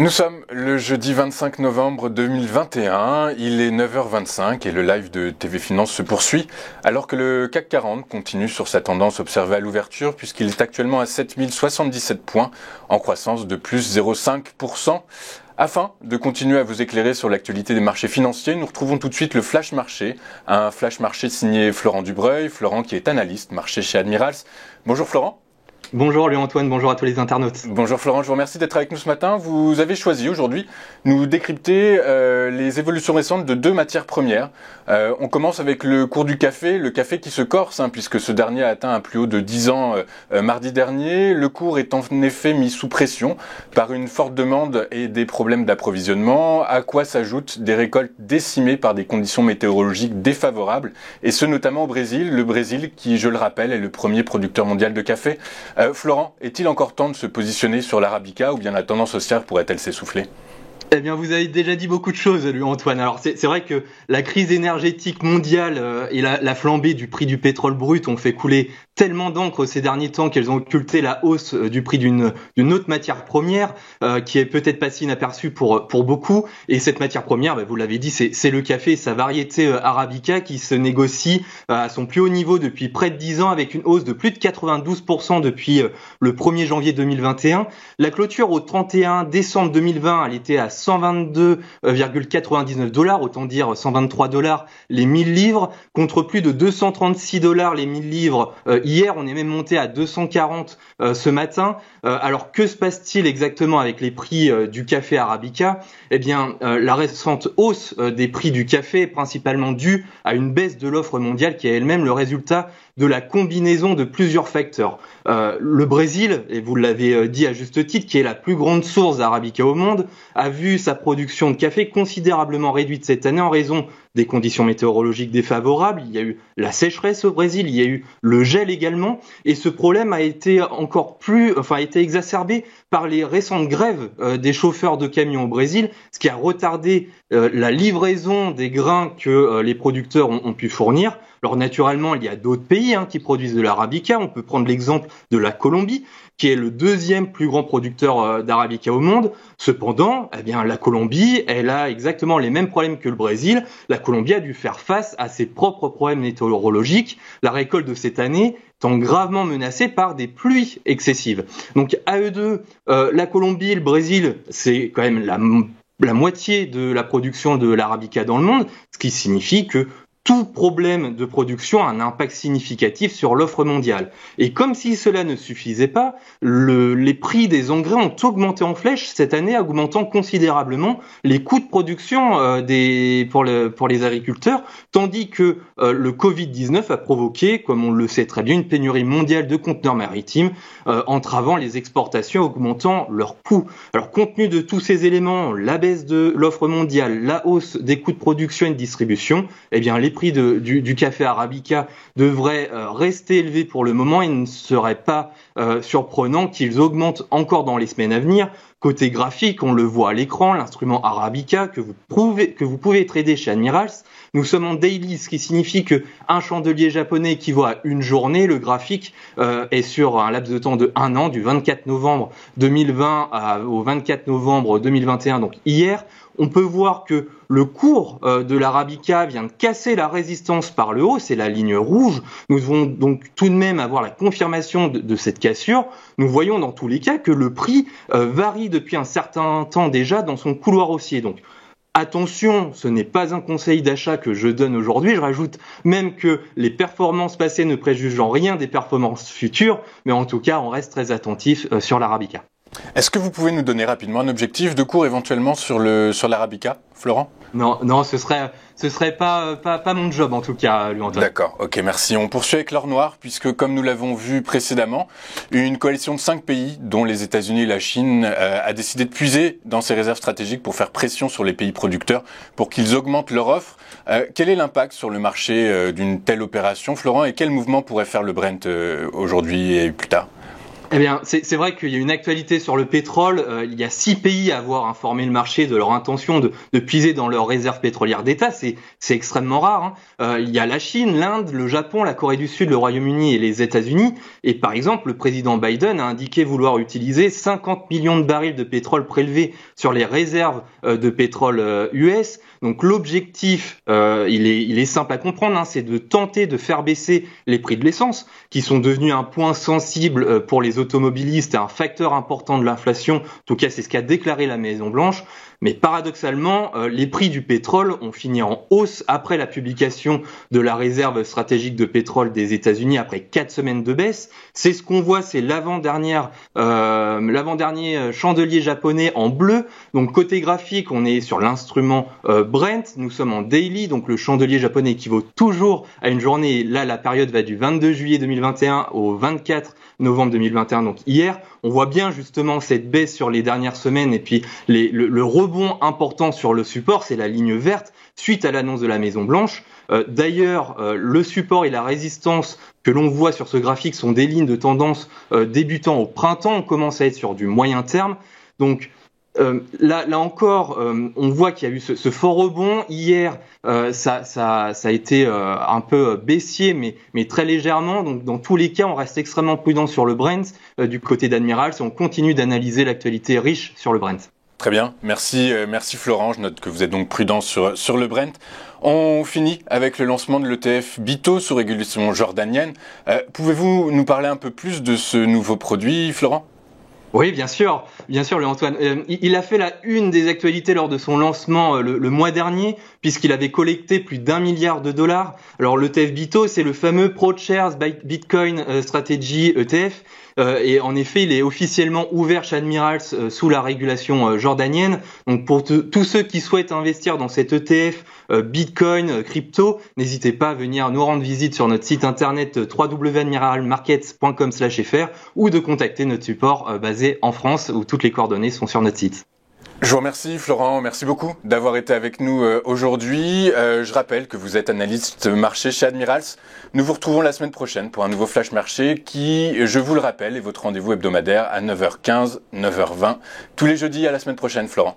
Nous sommes le jeudi 25 novembre 2021, il est 9h25 et le live de TV Finance se poursuit alors que le CAC 40 continue sur sa tendance observée à l'ouverture puisqu'il est actuellement à 7077 points en croissance de plus 0,5%. Afin de continuer à vous éclairer sur l'actualité des marchés financiers, nous retrouvons tout de suite le Flash Marché, un Flash Marché signé Florent Dubreuil, Florent qui est analyste marché chez Admirals. Bonjour Florent. Bonjour Louis-Antoine, bonjour à tous les internautes. Bonjour Florent, je vous remercie d'être avec nous ce matin. Vous avez choisi aujourd'hui nous décrypter les évolutions récentes de deux matières premières. On commence avec le cours du café, le café qui se corse, puisque ce dernier a atteint un plus haut de 10 ans mardi dernier. Le cours est en effet mis sous pression par une forte demande et des problèmes d'approvisionnement, à quoi s'ajoutent des récoltes décimées par des conditions météorologiques défavorables, et ce notamment au Brésil. Le Brésil qui, je le rappelle, est le premier producteur mondial de café. Florent, est-il encore temps de se positionner sur l'Arabica ou bien la tendance haussière pourrait-elle s'essouffler ? Eh bien, vous avez déjà dit beaucoup de choses, Louis-Antoine. Alors, c'est vrai que la crise énergétique mondiale et la flambée du prix du pétrole brut ont fait couler tellement d'encre ces derniers temps qu'elles ont occulté la hausse du prix d'une autre matière première qui est peut-être passée inaperçue pour beaucoup. Et cette matière première, vous l'avez dit, c'est le café, sa variété Arabica qui se négocie à son plus haut niveau depuis près de 10 ans avec une hausse de plus de 92% depuis le 1er janvier 2021. La clôture au 31 décembre 2020, elle était à 122,99 $, autant dire $123 les 1000 livres, contre plus de $236 les 1000 livres hier. On est même monté à 240 ce matin. Alors que se passe-t-il exactement avec les prix du café Arabica ? Eh bien, la récente hausse des prix du café est principalement due à une baisse de l'offre mondiale qui est elle-même le résultat de la combinaison de plusieurs facteurs. Le Brésil, et vous l'avez dit à juste titre, qui est la plus grande source d'Arabica au monde, a vu sa production de café considérablement réduite cette année en raison des conditions météorologiques défavorables. Il y a eu la sécheresse au Brésil, il y a eu le gel également, et ce problème a été exacerbé par les récentes grèves des chauffeurs de camions au Brésil, ce qui a retardé la livraison des grains que les producteurs ont pu fournir. Alors naturellement, il y a d'autres pays qui produisent de l'Arabica. On peut prendre l'exemple de la Colombie, qui est le deuxième plus grand producteur d'Arabica au monde. Cependant, la Colombie, elle a exactement les mêmes problèmes que le Brésil. La Colombie a dû faire face à ses propres problèmes météorologiques. La récolte de cette année étant gravement menacée par des pluies excessives. Donc à eux deux, la Colombie et le Brésil, c'est quand même la moitié de la production de l'Arabica dans le monde, ce qui signifie que tout problème de production a un impact significatif sur l'offre mondiale. Et comme si cela ne suffisait pas, les prix des engrais ont augmenté en flèche cette année, augmentant considérablement les coûts de production pour les agriculteurs, tandis que le Covid-19 a provoqué, comme on le sait très bien, une pénurie mondiale de conteneurs maritimes, entravant les exportations, augmentant leurs coûts. Alors, compte tenu de tous ces éléments, la baisse de l'offre mondiale, la hausse des coûts de production et de distribution, les prix du café Arabica devraient rester élevés pour le moment. Il ne serait pas surprenant qu'ils augmentent encore dans les semaines à venir. Côté graphique, on le voit à l'écran, l'instrument Arabica que vous pouvez trader chez Admirals. Nous sommes en daily, ce qui signifie que un chandelier japonais équivaut à une journée. Le graphique est sur un laps de temps de 1 an, du 24 novembre 2020 au 24 novembre 2021, donc hier. On peut voir que le cours de l'Arabica vient de casser la résistance par le haut, c'est la ligne rouge. Nous devons donc tout de même avoir la confirmation de cette cassure. Nous voyons dans tous les cas que le prix varie depuis un certain temps déjà dans son couloir haussier. Donc attention, ce n'est pas un conseil d'achat que je donne aujourd'hui. Je rajoute même que les performances passées ne préjugent en rien des performances futures, mais en tout cas, on reste très attentif sur l'Arabica. Est-ce que vous pouvez nous donner rapidement un objectif de cours éventuellement sur l'Arabica, Florent ? Non, ce serait pas mon job en tout cas, Louis-Antoine. D'accord, ok, merci. On poursuit avec l'or noir puisque, comme nous l'avons vu précédemment, une coalition de 5 pays, dont les États-Unis et la Chine, a décidé de puiser dans ses réserves stratégiques pour faire pression sur les pays producteurs pour qu'ils augmentent leur offre. Quel est l'impact sur le marché d'une telle opération, Florent, et quel mouvement pourrait faire le Brent aujourd'hui et plus tard ? Eh bien, c'est vrai qu'il y a une actualité sur le pétrole. Il y a 6 pays à avoir informé le marché de leur intention de puiser dans leurs réserves pétrolières d'État. C'est extrêmement rare. Il y a la Chine, l'Inde, le Japon, la Corée du Sud, le Royaume-Uni et les États-Unis. Et par exemple, le président Biden a indiqué vouloir utiliser 50 millions de barils de pétrole prélevés sur les réserves de pétrole US. Donc l'objectif, il est simple à comprendre, c'est de tenter de faire baisser les prix de l'essence, qui sont devenus un point sensible pour les automobilistes et un facteur important de l'inflation. En tout cas, c'est ce qu'a déclaré la Maison-Blanche. Mais paradoxalement, les prix du pétrole ont fini en hausse après la publication de la réserve stratégique de pétrole des États-Unis après 4 semaines de baisse. C'est ce qu'on voit, c'est l'avant-dernier chandelier japonais en bleu. Donc côté graphique, on est sur l'instrument Brent. Nous sommes en daily, donc le chandelier japonais équivaut toujours à une journée. Là, la période va du 22 juillet 2021 au 24 novembre 2021, donc hier. On voit bien justement cette baisse sur les dernières semaines et puis le rebond important sur le support, c'est la ligne verte suite à l'annonce de la Maison-Blanche. D'ailleurs, le support et la résistance que l'on voit sur ce graphique sont des lignes de tendance débutant au printemps. On commence à être sur du moyen terme. Donc là encore, on voit qu'il y a eu ce fort rebond. Hier, ça a été un peu baissier, mais très légèrement. Donc, dans tous les cas, on reste extrêmement prudent sur le Brent du côté d'Admiral. On continue d'analyser l'actualité riche sur le Brent. Très bien, merci Florent. Je note que vous êtes donc prudent sur le Brent. On finit avec le lancement de l'ETF BITO sous régulation jordanienne. Pouvez-vous nous parler un peu plus de ce nouveau produit, Florent ? Oui, bien sûr, le Antoine. Il a fait la une des actualités lors de son lancement le mois dernier, puisqu'il avait collecté plus d'1 milliard de dollars. Alors l'ETF BITO, c'est le fameux ProShares Bitcoin Strategy ETF. Et en effet, il est officiellement ouvert chez Admirals sous la régulation jordanienne. Donc pour tous ceux qui souhaitent investir dans cet ETF Bitcoin, crypto, n'hésitez pas à venir nous rendre visite sur notre site internet www.admiralmarkets.com/fr ou de contacter notre support basé en France où toutes les coordonnées sont sur notre site. Je vous remercie Florent, merci beaucoup d'avoir été avec nous aujourd'hui. Je rappelle que vous êtes analyste marché chez Admirals. Nous vous retrouvons la semaine prochaine pour un nouveau Flash Marché qui, je vous le rappelle, est votre rendez-vous hebdomadaire à 9h15, 9h20. Tous les jeudis, à la semaine prochaine Florent.